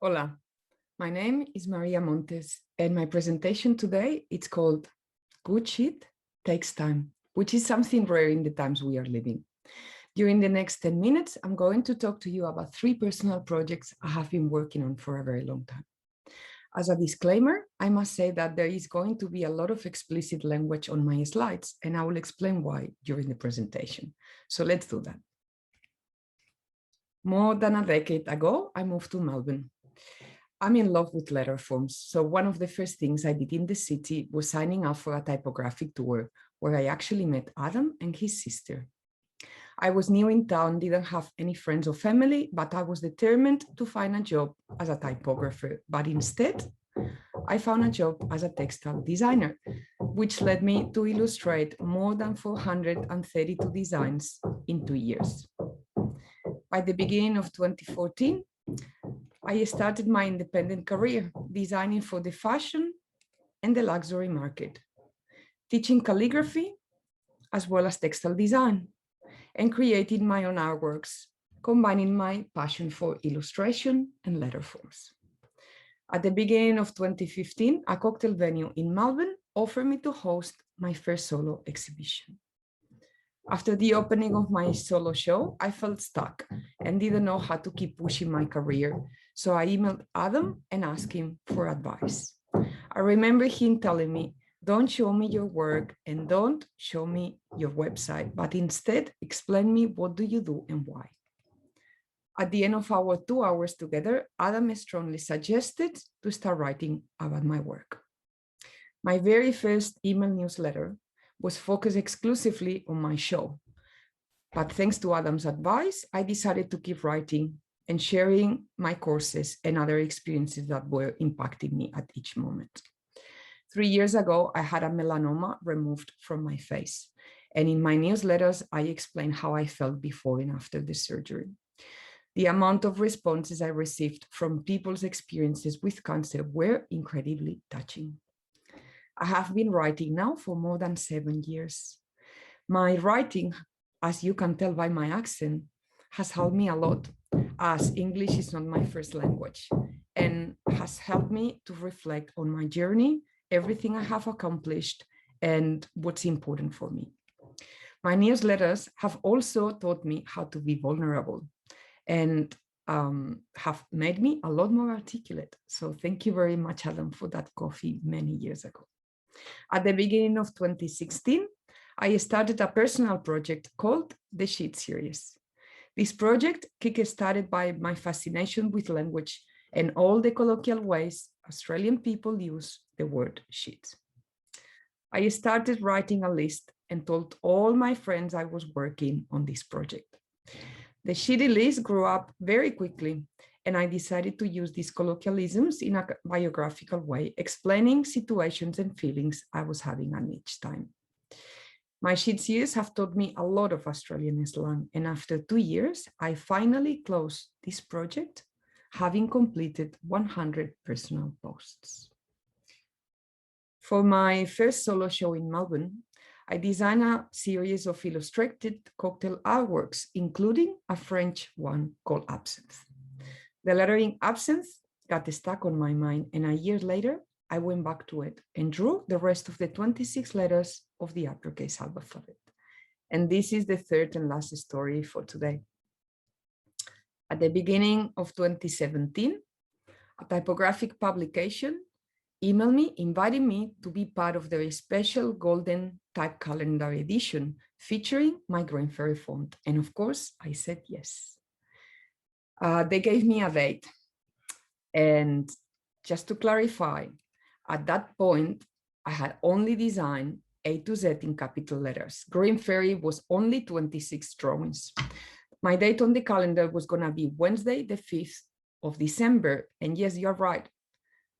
Hola, my name is Maria Montes, and my presentation today it's called Good Shit Takes Time, which is something rare in the times we are living. During the next 10 minutes, I'm going to talk to you about 3 personal projects I have been working on for a very long time. As a disclaimer, I must say that there is going to be a lot of explicit language on my slides, and I will explain why during the presentation. So let's do that. More than a decade ago, I moved to Melbourne. I'm in love with letter forms, so one of the first things I did in the city was signing up for a typographic tour where I actually met Adam and his sister. I was new in town, didn't have any friends or family, but I was determined to find a job as a typographer. But instead, I found a job as a textile designer, which led me to illustrate more than 432 designs in 2 years. By the beginning of 2014, I started my independent career, designing for the fashion and the luxury market, teaching calligraphy as well as textile design, and creating my own artworks, combining my passion for illustration and letter forms. At the beginning of 2015, a cocktail venue in Melbourne offered me to host my first solo exhibition. After the opening of my solo show, I felt stuck and didn't know how to keep pushing my career. So I emailed Adam and asked him for advice. I remember him telling me, don't show me your work and don't show me your website, but instead explain me what do you do and why. At the end of our 2 hours together, Adam strongly suggested to start writing about my work. My very first email newsletter was focused exclusively on my show. But thanks to Adam's advice, I decided to keep writing and sharing my courses and other experiences that were impacting me at each moment. 3 years ago, I had a melanoma removed from my face. And in my newsletters, I explained how I felt before and after the surgery. The amount of responses I received from people's experiences with cancer were incredibly touching. I have been writing now for more than 7 years. My writing, as you can tell by my accent, has helped me a lot, as English is not my first language, and has helped me to reflect on my journey, everything I have accomplished, and what's important for me. My newsletters have also taught me how to be vulnerable and have made me a lot more articulate. So thank you very much, Adam, for that coffee many years ago. At the beginning of 2016, I started a personal project called the Sheet Series. This project kick-started by my fascination with language and all the colloquial ways Australian people use the word shit. I started writing a list and told all my friends I was working on this project. The shitty list grew up very quickly, and I decided to use these colloquialisms in a biographical way, explaining situations and feelings I was having at each time. My shit years have taught me a lot of Australian slang, and after 2 years, I finally closed this project, having completed 100 personal posts. For my first solo show in Melbourne, I designed a series of illustrated cocktail artworks, including a French one called Absinthe. The lettering Absinthe got stuck on my mind, and a year later, I went back to it and drew the rest of the 26 letters of the uppercase alphabet. And this is the third and last story for today. At the beginning of 2017, a typographic publication emailed me, inviting me to be part of their special golden type calendar edition featuring my Green Fairy font. And of course, I said yes. They gave me a date. And just to clarify, at that point, I had only designed A to Z in capital letters. Green Fairy was only 26 drawings. My date on the calendar was going to be Wednesday, the 5th of December. And yes, you're right.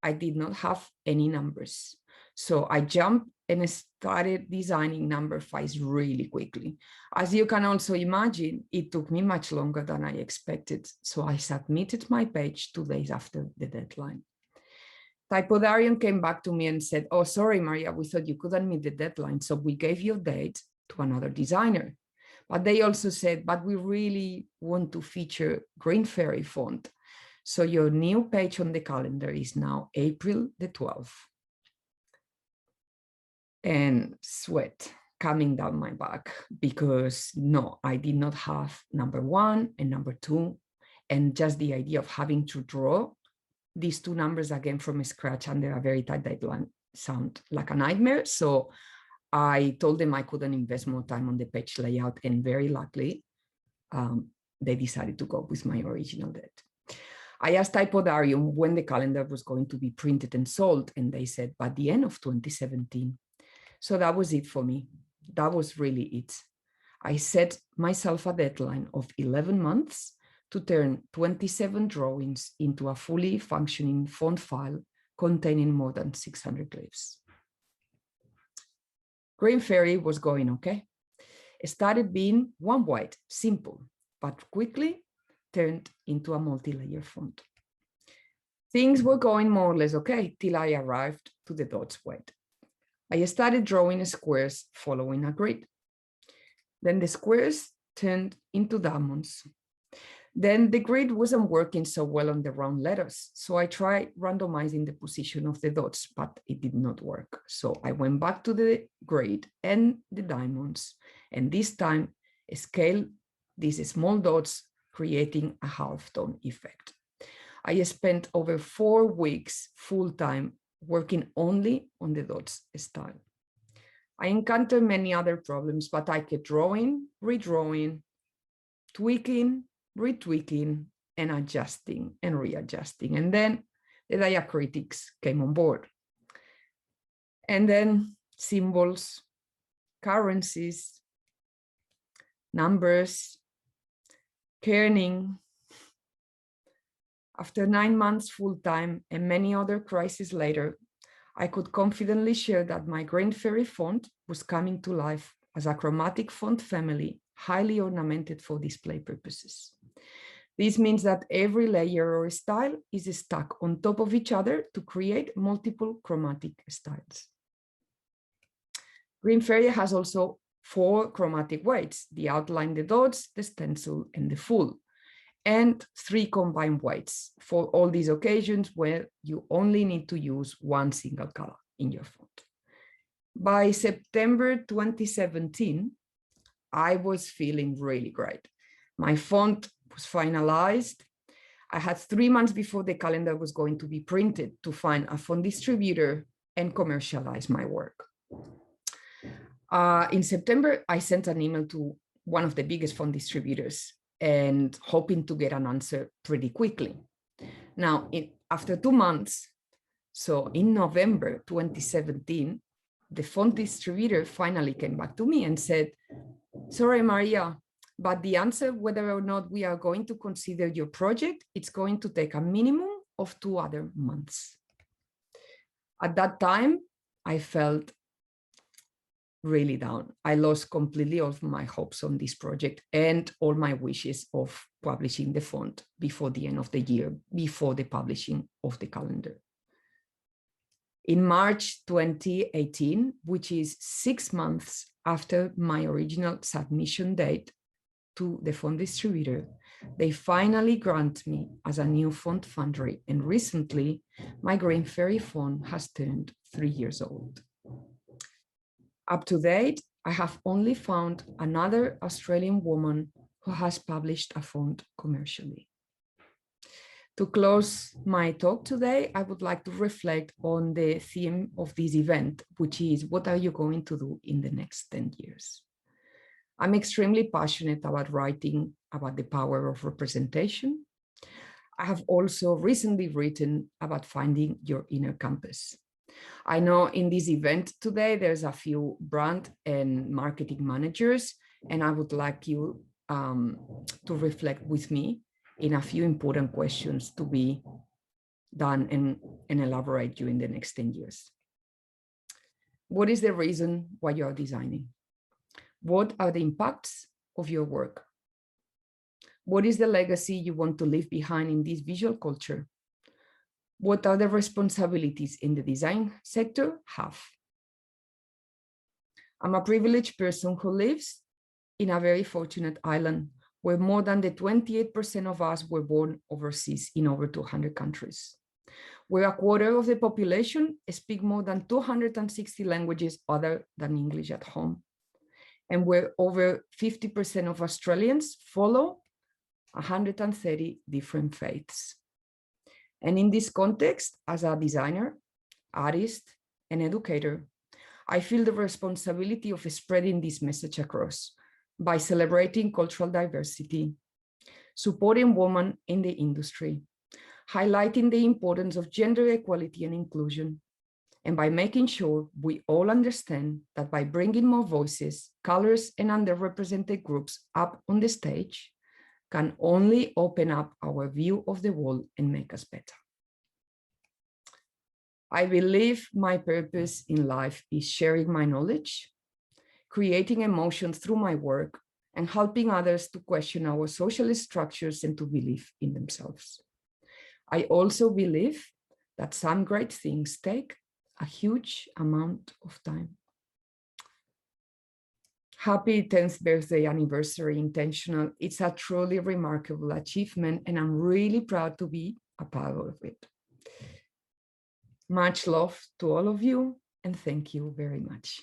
I did not have any numbers. So I jumped and started designing number 5 really quickly. As you can also imagine, it took me much longer than I expected. So I submitted my page 2 days after the deadline. Typodarian came back to me and said, oh, sorry, Maria, we thought you couldn't meet the deadline. So we gave your date to another designer. But they also said, but we really want to feature Green Fairy font. So your new page on the calendar is now April the 12th. And sweat coming down my back because no, I did not have number 1 and number 2. And just the idea of having to draw these 2 numbers again from scratch under a very tight deadline sound like a nightmare. So I told them I couldn't invest more time on the page layout, and very luckily, they decided to go with my original date. I asked Typodarium when the calendar was going to be printed and sold, and they said by the end of 2017. So that was it for me. That was really it. I set myself a deadline of 11 months to turn 27 drawings into a fully functioning font file containing more than 600 glyphs. Green Fairy was going okay. It started being one white, simple, but quickly turned into a multi-layer font. Things were going more or less okay till I arrived to the dots white. I started drawing squares following a grid. Then the squares turned into diamonds. Then the grid wasn't working so well on the round letters, so I tried randomizing the position of the dots, but it did not work. So I went back to the grid and the diamonds, and this time scaled these small dots, creating a half-tone effect. I spent over 4 weeks full-time working only on the dots style. I encountered many other problems, but I kept drawing, redrawing, tweaking, retweaking, and adjusting and readjusting. And then the diacritics came on board. And then symbols, currencies, numbers, kerning. After 9 months full-time and many other crises later, I could confidently share that my Green Fairy font was coming to life as a chromatic font family, highly ornamented for display purposes. This means that every layer or style is stuck on top of each other to create multiple chromatic styles. Green Fairy has also 4 chromatic weights: the outline, the dots, the stencil, and the full, and 3 combined weights for all these occasions where you only need to use one single color in your font. By September 2017, I was feeling really great. My font was finalized. I had 3 months before the calendar was going to be printed to find a font distributor and commercialize my work. In September, I sent an email to one of the biggest font distributors and hoping to get an answer pretty quickly. Now, after 2 months, so in November 2017, the font distributor finally came back to me and said, "Sorry, Maria, but the answer whether or not we are going to consider your project, it's going to take a minimum of 2 other months." At that time, I felt really down. I lost completely all of my hopes on this project and all my wishes of publishing the font before the end of the year, before the publishing of the calendar. In March 2018, which is 6 months after my original submission date to the font distributor, they finally grant me as a new font foundry, and recently my Green Fairy font has turned 3 years old. Up to date, I have only found another Australian woman who has published a font commercially. To close my talk today, I would like to reflect on the theme of this event, which is, what are you going to do in the next 10 years? I'm extremely passionate about writing about the power of representation. I have also recently written about finding your inner compass. I know in this event today, there's a few brand and marketing managers, and I would like you to reflect with me in a few important questions to be done and elaborate during the next 10 years. What is the reason why you are designing? What are the impacts of your work? What is the legacy you want to leave behind in this visual culture? What are the responsibilities in the design sector have? I'm a privileged person who lives in a very fortunate island where more than the 28% of us were born overseas in over 200 countries, where a quarter of the population speak more than 260 languages other than English at home, and where over 50% of Australians follow 130 different faiths. And in this context, as a designer, artist, and educator, I feel the responsibility of spreading this message across by celebrating cultural diversity, supporting women in the industry, highlighting the importance of gender equality and inclusion, and by making sure we all understand that by bringing more voices, colors, and underrepresented groups up on the stage can only open up our view of the world and make us better. I believe my purpose in life is sharing my knowledge, creating emotion through my work, and helping others to question our social structures and to believe in themselves. I also believe that some great things take a huge amount of time. Happy 10th birthday anniversary, Intentional. It's a truly remarkable achievement, and I'm really proud to be a part of it. Much love to all of you, and thank you very much.